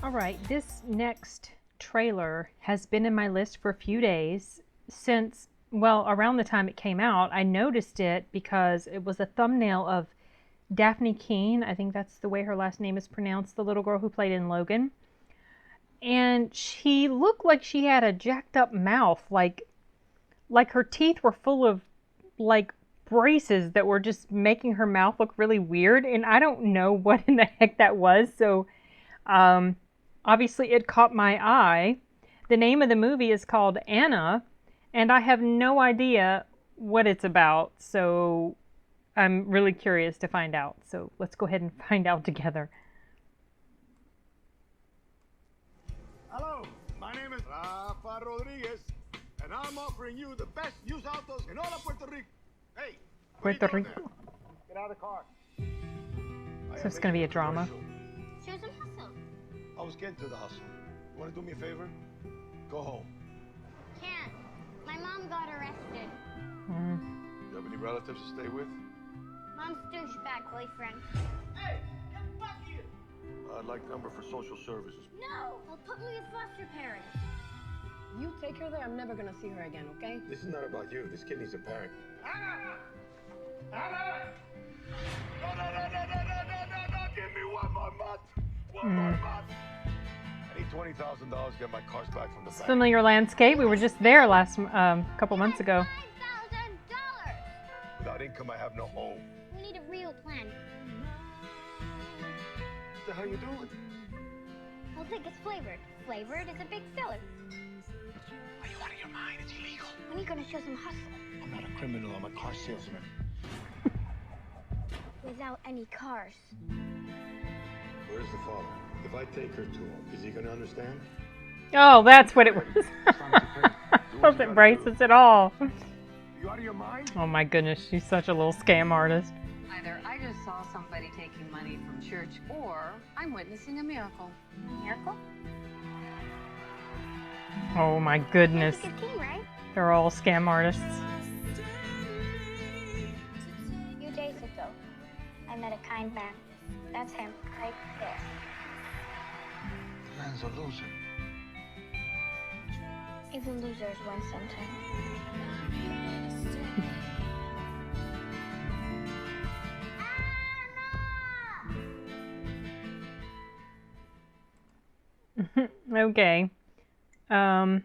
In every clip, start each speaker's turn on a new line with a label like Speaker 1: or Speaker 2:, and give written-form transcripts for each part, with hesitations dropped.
Speaker 1: All right, this next trailer has been in my list for a few days since, well, around the time it came out. I noticed it because it was a thumbnail of Dafne Keen. I think that's the way her last name is pronounced, the little girl who played in Logan. And she looked like she had a jacked up mouth, like her teeth were full of like braces that were just making her mouth look really weird. And I don't know what in the heck that was. So obviously it caught my eye. The name of the movie is called Anna, and I have no idea what it's about. So I'm really curious to find out. So let's go ahead and find out together.
Speaker 2: Hello, my name is Rafa Rodriguez, and I'm offering you the best used autos in all of Puerto Rico. Hey,
Speaker 1: Puerto Rico.
Speaker 2: Get out of the car.
Speaker 1: So it's going to be a drama.
Speaker 3: Show some hustle.
Speaker 2: I was getting to the hustle. You want to do me a favor? Go home.
Speaker 3: Can't. My mom got arrested.
Speaker 2: You have any relatives to stay with?
Speaker 3: Mom's douchebag boyfriend.
Speaker 2: Hey, get back here! I'd like number for social services.
Speaker 3: No! They'll put me with foster parents.
Speaker 4: You take her there, I'm never gonna see her again, okay?
Speaker 2: This is not about you. This kid needs a parent. Anna! Anna! No, no, no, no, no, no, no, no, no! Give me one more month! One more month! I need $20,000 to get my cars back from the bank.
Speaker 1: Familiar landscape. We were just there last couple months ago.
Speaker 3: $5,000!
Speaker 2: Without income, I have no home.
Speaker 3: We need a real plan.
Speaker 2: What the hell you doing?
Speaker 3: We'll think it's flavored. Flavored is a big seller.
Speaker 2: Are you out of your mind? It's illegal.
Speaker 3: When are you gonna show some hustle?
Speaker 2: I'm not a criminal. I'm a car salesman.
Speaker 3: Without any cars.
Speaker 2: Where's the father? If I take her to him, is he gonna understand?
Speaker 1: Oh, that's what it was. Wasn't braces at all.
Speaker 2: You out of your mind?
Speaker 1: Oh my goodness, she's such a little scam artist.
Speaker 4: Either I just saw somebody taking money from church, or I'm witnessing a miracle.
Speaker 3: Miracle?
Speaker 1: Oh my goodness.
Speaker 3: It's a good team, right?
Speaker 1: They're all scam artists.
Speaker 3: Few days ago, I met a kind man. That's him, right there.
Speaker 2: The man's a loser.
Speaker 3: Even losers win sometimes.
Speaker 1: Okay. I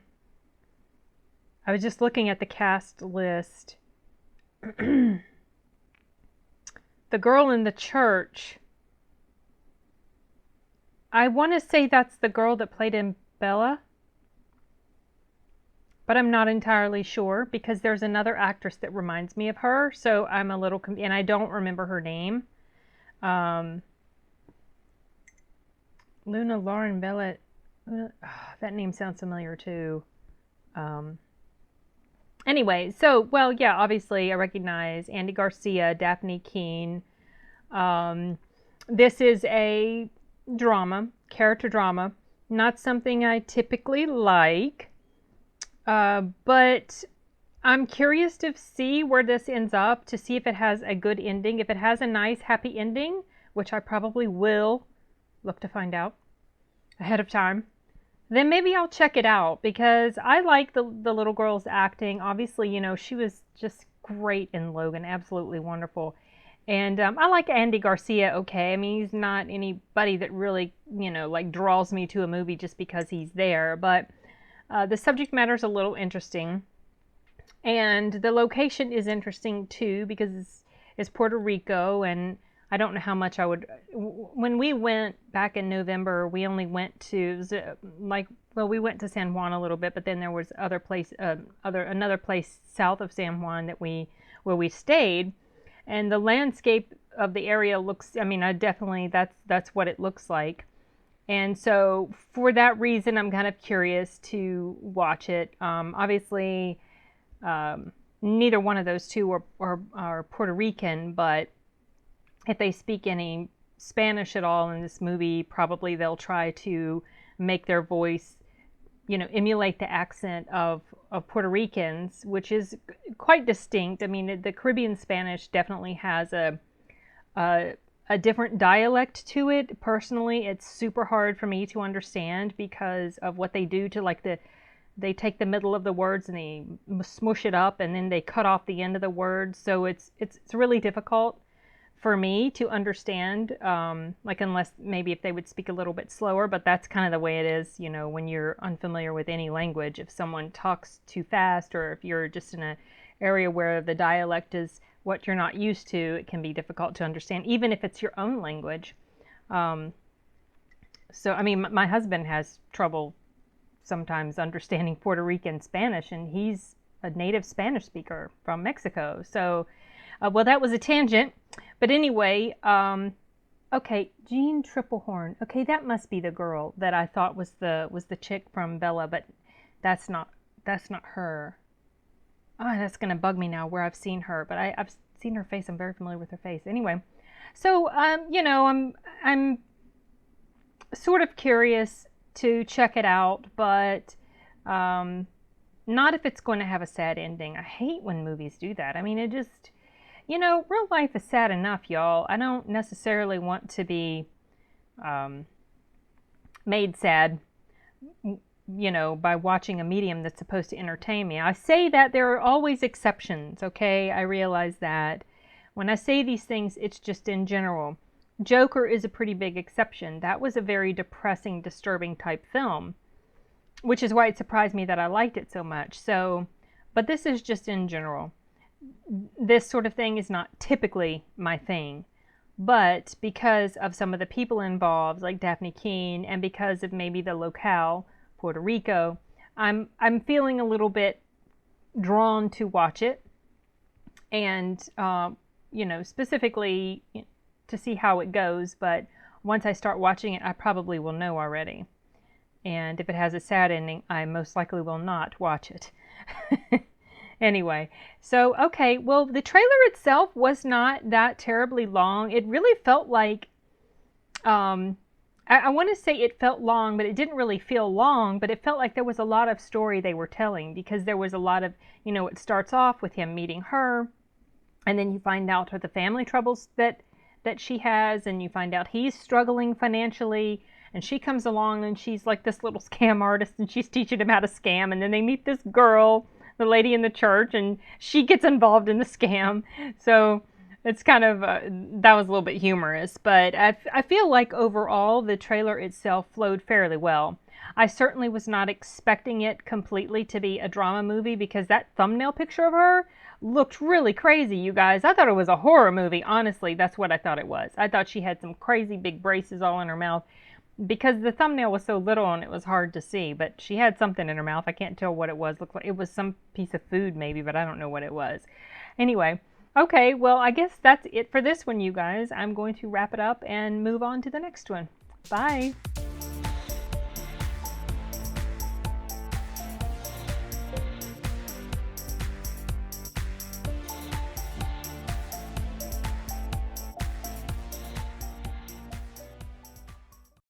Speaker 1: was just looking at the cast list. The girl in the church. I want to say that's the girl that played in Bella. But I'm not entirely sure because there's another actress that reminds me of her. So I'm a little and I don't remember her name. Luna Lauren Bella. That name sounds familiar too. Anyway, so, well, yeah, obviously I recognize Andy Garcia, Dafne Keen. This is a drama, character drama. Not something I typically like. But I'm curious to see where this ends up, to see if it has a good ending. If it has a nice, happy ending, which I probably will look to find out ahead of time, then maybe I'll check it out because I like the little girl's acting. Obviously, you know, she was just great in Logan, absolutely wonderful. And I like Andy Garcia, okay. I mean, he's not anybody that really, you know, like draws me to a movie just because he's there. But the subject matter is a little interesting. And the location is interesting too because it's Puerto Rico, and I don't know how much I would. When we went back in November, we only went to we went to San Juan a little bit, but then there was another place south of San Juan where we stayed, and the landscape of the area looks. I mean, I definitely that's what it looks like, and so for that reason, I'm kind of curious to watch it. Obviously, neither one of those two are Puerto Rican, but if they speak any Spanish at all in this movie, probably they'll try to make their voice, you know, emulate the accent of Puerto Ricans, which is quite distinct. I mean, the Caribbean Spanish definitely has a a different dialect to it. Personally, it's super hard for me to understand because of what they do to like they take the middle of the words and they smush it up and then they cut off the end of the words. So it's really difficult for me to understand, like unless maybe if they would speak a little bit slower, but that's kind of the way it is, you know, when you're unfamiliar with any language. If someone talks too fast or if you're just in an area where the dialect is what you're not used to, it can be difficult to understand, even if it's your own language. So, I mean, my husband has trouble sometimes understanding Puerto Rican Spanish, and he's a native Spanish speaker from Mexico. So, well, that was a tangent. But anyway, okay, Jean Triplehorn. Okay, that must be the girl that I thought was the chick from Bella, but that's not her. Oh, that's gonna bug me now where I've seen her, but I've seen her face. I'm very familiar with her face. Anyway, so you know, I'm sort of curious to check it out, but not if it's going to have a sad ending. I hate when movies do that. I mean, it just, you know, real life is sad enough, y'all. I don't necessarily want to be made sad, you know, by watching a medium that's supposed to entertain me. I say that there are always exceptions, okay? I realize that. When I say these things, it's just in general. Joker is a pretty big exception. That was a very depressing, disturbing type film, which is why it surprised me that I liked it so much. So, but this is just in general. This sort of thing is not typically my thing, but because of some of the people involved, like Dafne Keen, and because of maybe the locale, Puerto Rico, I'm feeling a little bit drawn to watch it, and you know, specifically to see how it goes. But once I start watching it, I probably will know already. And if it has a sad ending, I most likely will not watch it. Anyway, so, okay, well, the trailer itself was not that terribly long. It really felt like, I want to say it felt long, but it didn't really feel long, but it felt like there was a lot of story they were telling, because there was a lot of, you know, it starts off with him meeting her, and then you find out the family troubles that she has, and you find out he's struggling financially, and she comes along and she's like this little scam artist, and she's teaching him how to scam, and then they meet this girl, the lady in the church, and she gets involved in the scam. So it's kind of, that was a little bit humorous, but I feel like overall the trailer itself flowed fairly well. I certainly was not expecting it completely to be a drama movie, because that thumbnail picture of her looked really crazy, you guys. I thought it was a horror movie. Honestly, that's what I thought it was. I thought she had some crazy big braces all in her mouth, because the thumbnail was so little and it was hard to see, but she had something in her mouth. I can't tell what it was. Looked like it was some piece of food maybe, but I don't know what it was. Anyway, okay, well, I guess that's it for this one, you guys. I'm going to wrap it up and move on to the next one. Bye.